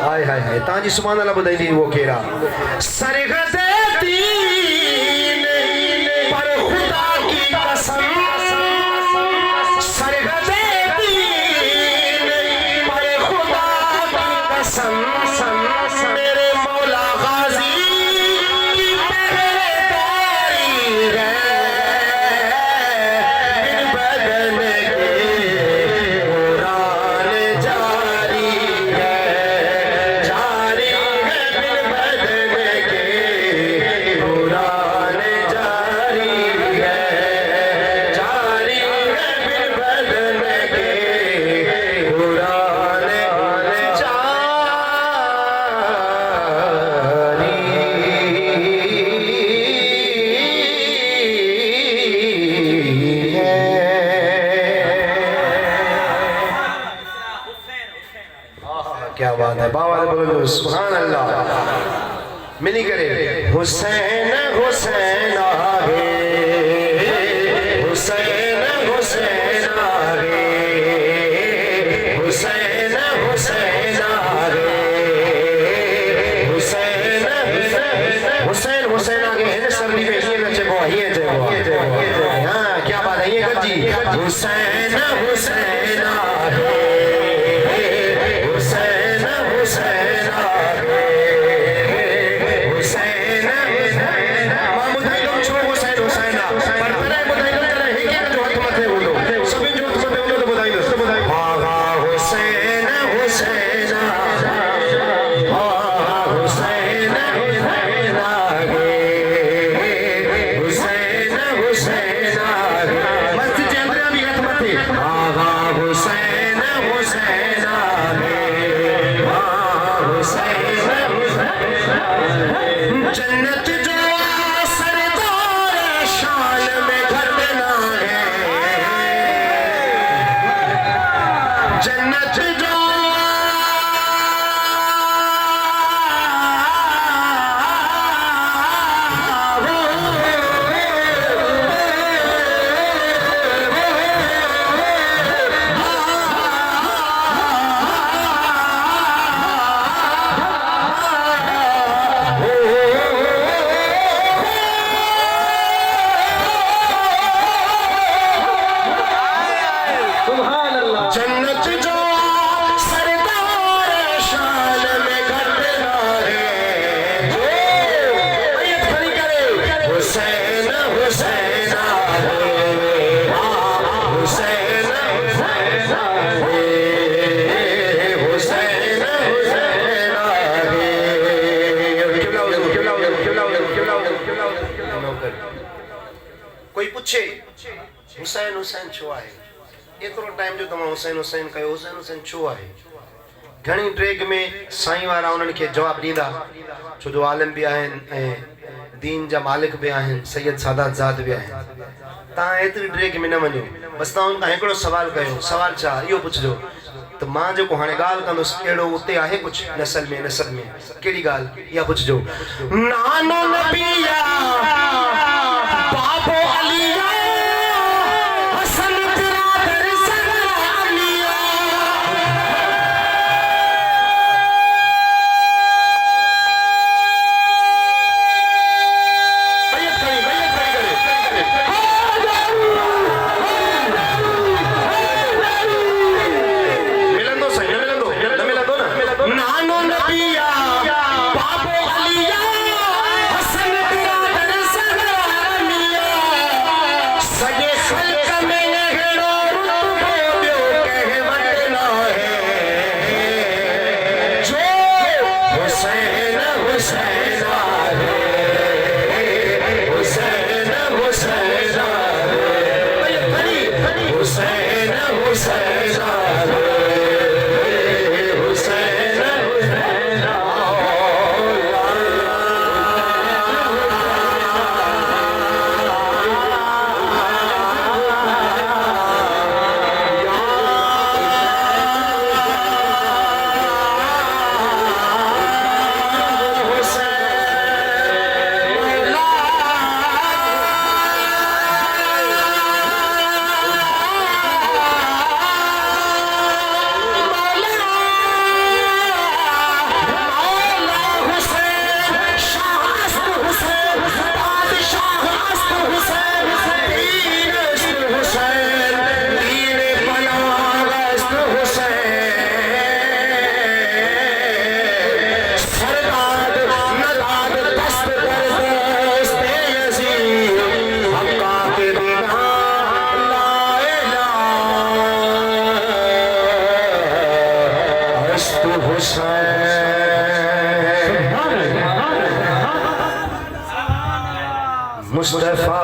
हाय हाय हाय ताजी सुभान अल्लाह बुधाई वो केरा सरगदे दीन पर खुदा की कसम सरगदे दीन पर खुदा की कसम मेरे मौला गाजी की पहरेदारी है बिन बदन के कुरान जारी है बिन बदन के कुरान जारी है बिन बदन के कुरान क्या बात है बाबा बोलो सुभान अल्लाह मिनी करे हुसैन हुसैन आगे हुसैन हुसैन आगे हुसैन हुसैन आगे हुसैन हुसैन हुसैन आगे है सर्दी में ये नचे वो ये जे हां क्या बात है ये गजी हुसैन हुसैन आगे जन्नत जो सरदार शान में घर बना है जन्नत जो जन्नत जो सरदार शान में घर बना है हुसैन हुसैन हुसैन कोई पूछे हुसैन हुसैन छो आहे एतरो टाइम जो तमा हुसैन हुसैन कयो हुसैन हुसैन छो आहे घणी ट्रेक में साईं वारा उन्हनि खे जवाब ॾींदा छो जो आलिम भी आहिनि ऐं दीन जा मालिक भी आहिनि सैयद सादात ज़ात भी आहिनि तव्हां एतिरी ट्रेक में न वञो बसि तव्हां उनखां हिकिड़ो सवाल कयो सवाल छा इहो पुछिजो त मां जेको हाणे ॻाल्हि कंदुसि अहिड़ो उते आहे कुझु नसल में कहिड़ी ॻाल्हि इहा पुछिजो नानो नबिया बाबो अलिया हसन बिरादर सलामिया मिलंदो सही न मिलंदो ना नानो नबिया बाबो अलिया हसन बिरादर सलामिया मुस्तफ़ा